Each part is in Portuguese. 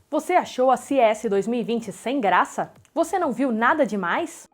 Você achou a CES 2020 sem graça? Você não viu nada demais?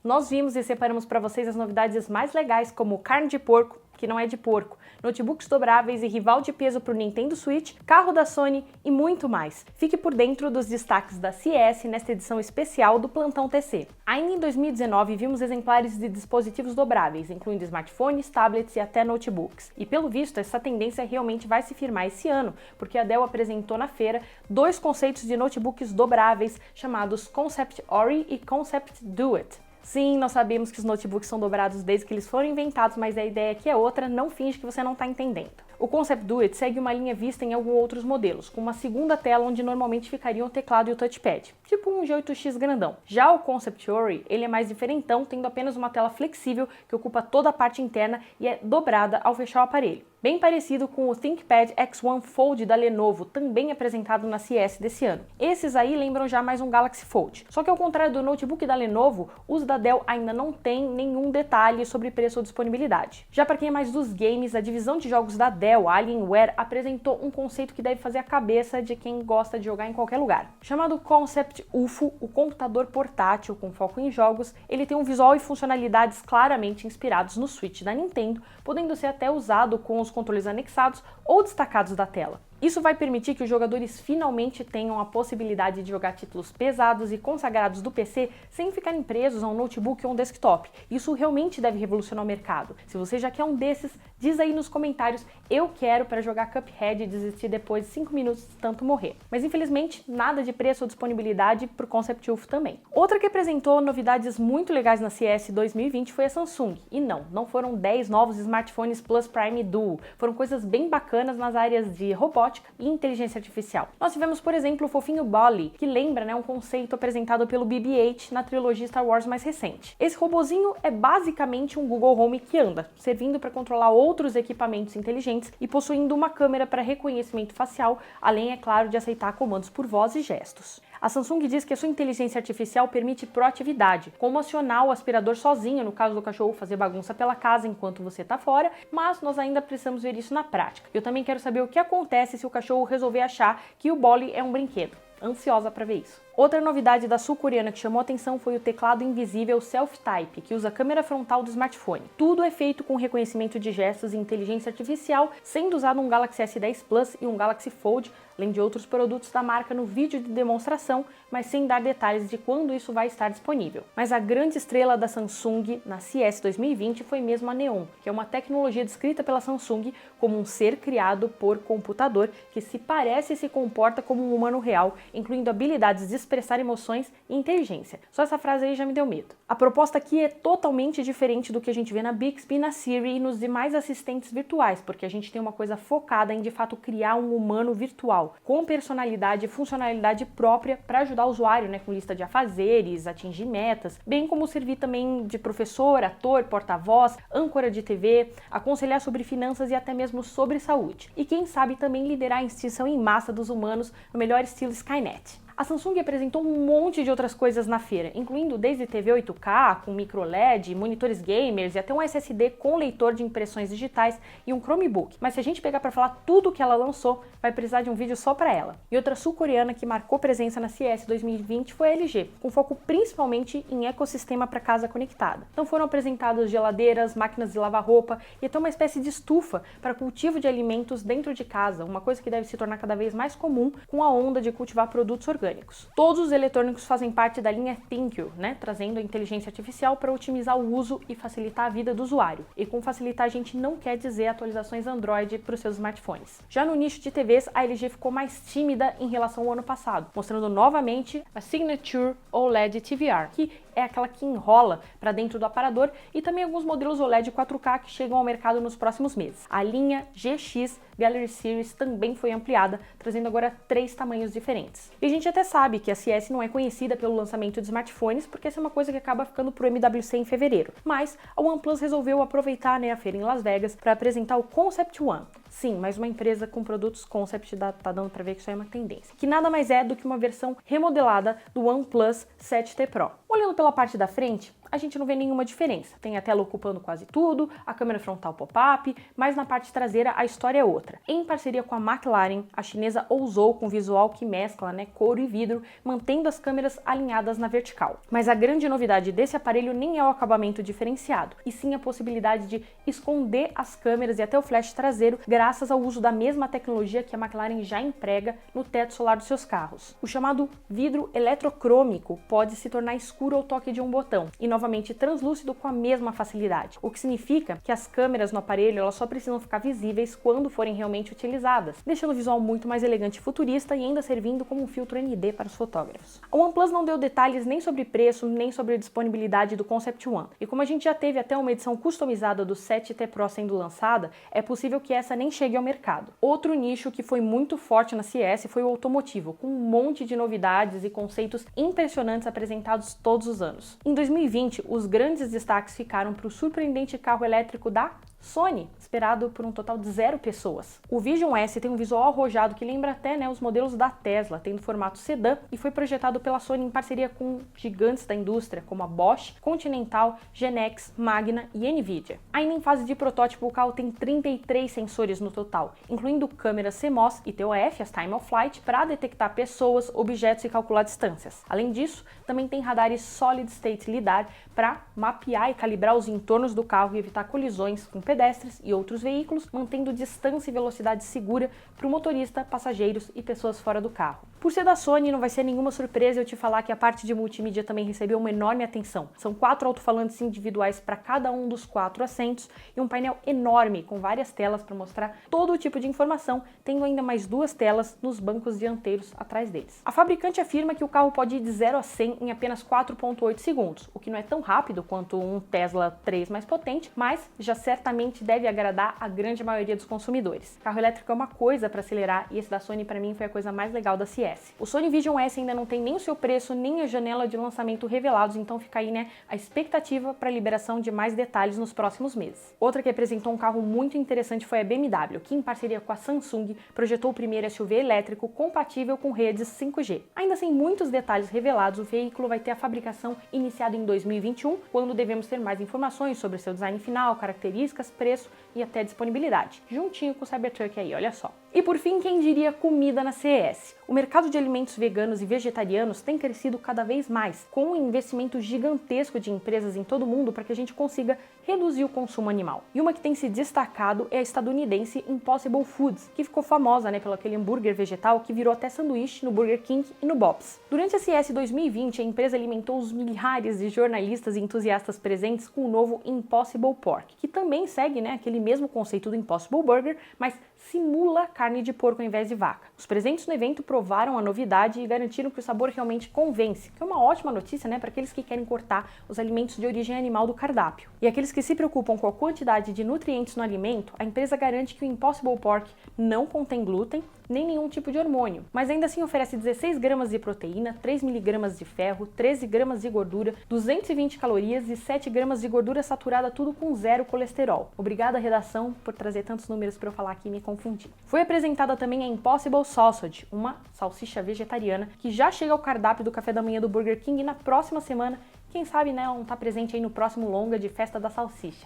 Nós vimos e separamos para vocês as novidades mais legais, como carne de porco, que não é de porco, notebooks dobráveis e rival de peso para o Nintendo Switch, carro da Sony e muito mais. Fique por dentro dos destaques da CES nesta edição especial do Plantão TC. Ainda em 2019 vimos exemplares de dispositivos dobráveis, incluindo smartphones, tablets e até notebooks. E pelo visto, essa tendência realmente vai se firmar esse ano, porque a Dell apresentou na feira dois conceitos de notebooks dobráveis chamados Concept Ori e Concept Duet. Sim, nós sabemos que os notebooks são dobrados desde que eles foram inventados, mas a ideia aqui é outra, não finge que você não está entendendo. O Concept Duet segue uma linha vista em alguns outros modelos, com uma segunda tela onde normalmente ficariam o teclado e o touchpad, tipo um G8X grandão. Já o Concept Ori, ele é mais diferentão, tendo apenas uma tela flexível que ocupa toda a parte interna e é dobrada ao fechar o aparelho. Bem parecido com o ThinkPad X1 Fold da Lenovo, também apresentado na CES desse ano. Esses aí lembram já mais um Galaxy Fold. Só que ao contrário do notebook da Lenovo, os da Dell ainda não tem nenhum detalhe sobre preço ou disponibilidade. Já para quem é mais dos games, a divisão de jogos da Dell, Alienware, apresentou um conceito que deve fazer a cabeça de quem gosta de jogar em qualquer lugar. Chamado Concept UFO, o computador portátil com foco em jogos, ele tem um visual e funcionalidades claramente inspirados no Switch da Nintendo, podendo ser até usado com os controles anexados ou destacados da tela. Isso vai permitir que os jogadores finalmente tenham a possibilidade de jogar títulos pesados e consagrados do PC sem ficarem presos a um notebook ou um desktop. Isso realmente deve revolucionar o mercado. Se você já quer um desses, diz aí nos comentários, eu quero para jogar Cuphead e desistir depois de 5 minutos de tanto morrer. Mas infelizmente, nada de preço ou disponibilidade para o Concept UFO também. Outra que apresentou novidades muito legais na CES 2020 foi a Samsung. E não foram 10 novos smartphones Plus Prime Duo. Foram coisas bem bacanas nas áreas de robótica e inteligência artificial. Nós tivemos, por exemplo, o fofinho Bolly, que lembra um conceito apresentado pelo BB-8 na trilogia Star Wars mais recente. Esse robozinho é basicamente um Google Home que anda, servindo para controlar outros equipamentos inteligentes e possuindo uma câmera para reconhecimento facial, além, é claro, de aceitar comandos por voz e gestos. A Samsung diz que a sua inteligência artificial permite proatividade, como acionar o aspirador sozinho no caso do cachorro fazer bagunça pela casa enquanto você está fora, mas nós ainda precisamos ver isso na prática. Eu também quero saber o que acontece se o cachorro resolver achar que o Bolly é um brinquedo. Ansiosa para ver isso. Outra novidade da sul-coreana que chamou atenção foi o teclado invisível Self-Type, que usa a câmera frontal do smartphone. Tudo é feito com reconhecimento de gestos e inteligência artificial, sendo usado um Galaxy S10 Plus e um Galaxy Fold, além de outros produtos da marca no vídeo de demonstração, mas sem dar detalhes de quando isso vai estar disponível. Mas a grande estrela da Samsung na CES 2020 foi mesmo a Neon, que é uma tecnologia descrita pela Samsung como um ser criado por computador que se parece e se comporta como um humano real, incluindo habilidades de expressar emoções e inteligência. Só essa frase aí já me deu medo. A proposta aqui é totalmente diferente do que a gente vê na Bixby, na Siri e nos demais assistentes virtuais, porque a gente tem uma coisa focada em de fato criar um humano virtual, com personalidade e funcionalidade própria para ajudar o usuário, com lista de afazeres, atingir metas, bem como servir também de professor, ator, porta-voz, âncora de TV, aconselhar sobre finanças e até mesmo sobre saúde. E quem sabe também liderar a extinção em massa dos humanos no melhor estilo Skynet. A Samsung apresentou um monte de outras coisas na feira, incluindo desde TV 8K, com micro LED, monitores gamers e até um SSD com leitor de impressões digitais e um Chromebook. Mas se a gente pegar para falar tudo que ela lançou, vai precisar de um vídeo só para ela. E outra sul-coreana que marcou presença na CES 2020 foi a LG, com foco principalmente em ecossistema para casa conectada. Então foram apresentadas geladeiras, máquinas de lavar roupa e até uma espécie de estufa para cultivo de alimentos dentro de casa, uma coisa que deve se tornar cada vez mais comum com a onda de cultivar produtos orgânicos. Todos os eletrônicos fazem parte da linha ThinQ, trazendo a inteligência artificial para otimizar o uso e facilitar a vida do usuário. E com facilitar a gente não quer dizer atualizações Android para os seus smartphones. Já no nicho de TVs, a LG ficou mais tímida em relação ao ano passado, mostrando novamente a Signature OLED TVR, que é aquela que enrola para dentro do aparador, e também alguns modelos OLED 4K que chegam ao mercado nos próximos meses. A linha GX Gallery Series também foi ampliada, trazendo agora 3 tamanhos diferentes. E a gente até sabe que a CES não é conhecida pelo lançamento de smartphones, porque essa é uma coisa que acaba ficando pro MWC em fevereiro. Mas a OnePlus resolveu aproveitar a feira em Las Vegas para apresentar o Concept One. Sim, mais uma empresa com produtos concept, tá dando para ver que isso é uma tendência. Que nada mais é do que uma versão remodelada do OnePlus 7T Pro. Olhando pela parte da frente, a gente não vê nenhuma diferença. Tem a tela ocupando quase tudo, a câmera frontal pop-up, mas na parte traseira a história é outra. Em parceria com a McLaren, a chinesa ousou com um visual que mescla, couro e vidro, mantendo as câmeras alinhadas na vertical. Mas a grande novidade desse aparelho nem é o acabamento diferenciado, e sim a possibilidade de esconder as câmeras e até o flash traseiro graças ao uso da mesma tecnologia que a McLaren já emprega no teto solar dos seus carros. O chamado vidro eletrocrômico pode se tornar escuro ao toque de um botão e novamente translúcido com a mesma facilidade, o que significa que as câmeras no aparelho elas só precisam ficar visíveis quando forem realmente utilizadas, deixando o visual muito mais elegante e futurista e ainda servindo como um filtro ND para os fotógrafos. A OnePlus não deu detalhes nem sobre preço, nem sobre a disponibilidade do Concept One, e como a gente já teve até uma edição customizada do 7T Pro sendo lançada, é possível que essa nem chegue ao mercado. Outro nicho que foi muito forte na CES foi o automotivo, com um monte de novidades e conceitos impressionantes apresentados todos os anos. Em 2020, os grandes destaques ficaram para o surpreendente carro elétrico da Sony, esperado por um total de 0 pessoas. O Vision S tem um visual arrojado que lembra até os modelos da Tesla, tendo formato sedã, e foi projetado pela Sony em parceria com gigantes da indústria, como a Bosch, Continental, Genex, Magna e Nvidia. Ainda em fase de protótipo, o carro tem 33 sensores no total, incluindo câmeras CMOS e TOF, as Time of Flight, para detectar pessoas, objetos e calcular distâncias. Além disso, também tem radares Solid State LiDAR para mapear e calibrar os entornos do carro e evitar colisões com pedestres e outros veículos, mantendo distância e velocidade segura para o motorista, passageiros e pessoas fora do carro. Por ser da Sony, não vai ser nenhuma surpresa eu te falar que a parte de multimídia também recebeu uma enorme atenção. São 4 alto-falantes individuais para cada um dos 4 assentos e um painel enorme com várias telas para mostrar todo o tipo de informação, tendo ainda mais 2 telas nos bancos dianteiros atrás deles. A fabricante afirma que o carro pode ir de 0 a 100 em apenas 4,8 segundos, o que não é tão rápido quanto um Tesla 3 mais potente, mas já certamente deve agradar a grande maioria dos consumidores. Carro elétrico é uma coisa para acelerar e esse da Sony para mim foi a coisa mais legal da CES. O Sony Vision S ainda não tem nem o seu preço, nem a janela de lançamento revelados, então fica aí a expectativa para a liberação de mais detalhes nos próximos meses. Outra que apresentou um carro muito interessante foi a BMW, que em parceria com a Samsung projetou o primeiro SUV elétrico compatível com redes 5G. Ainda sem muitos detalhes revelados, o veículo vai ter a fabricação iniciada em 2021, quando devemos ter mais informações sobre seu design final, características, preço e até disponibilidade, juntinho com o Cybertruck aí, olha só. E por fim, quem diria comida na CES? O mercado de alimentos veganos e vegetarianos tem crescido cada vez mais, com um investimento gigantesco de empresas em todo o mundo para que a gente consiga reduzir o consumo animal. E uma que tem se destacado é a estadunidense Impossible Foods, que ficou famosa pelo aquele hambúrguer vegetal que virou até sanduíche no Burger King e no Bob's. Durante a CES 2020, a empresa alimentou os milhares de jornalistas e entusiastas presentes com o novo Impossible Pork, que também segue aquele mesmo conceito do Impossible Burger, mas simula carne de porco ao invés de vaca. Os presentes no evento provaram a novidade e garantiram que o sabor realmente convence, que é uma ótima notícia para aqueles que querem cortar os alimentos de origem animal do cardápio. E aqueles que se preocupam com a quantidade de nutrientes no alimento, a empresa garante que o Impossible Pork não contém glúten, nem nenhum tipo de hormônio, mas ainda assim oferece 16 gramas de proteína, 3 miligramas de ferro, 13 gramas de gordura, 220 calorias e 7 gramas de gordura saturada, tudo com 0 colesterol. Obrigada, redação, por trazer tantos números para eu falar aqui e me confundir. Foi apresentada também a Impossible Sausage, uma salsicha vegetariana que já chega ao cardápio do café da manhã do Burger King na próxima semana. Quem sabe, ela não tá presente aí no próximo longa de Festa da Salsicha.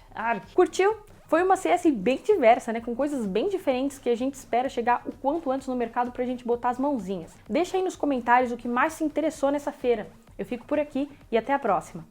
Curtiu? Foi uma CES bem diversa, com coisas bem diferentes que a gente espera chegar o quanto antes no mercado pra gente botar as mãozinhas. Deixa aí nos comentários o que mais se interessou nessa feira. Eu fico por aqui e até a próxima.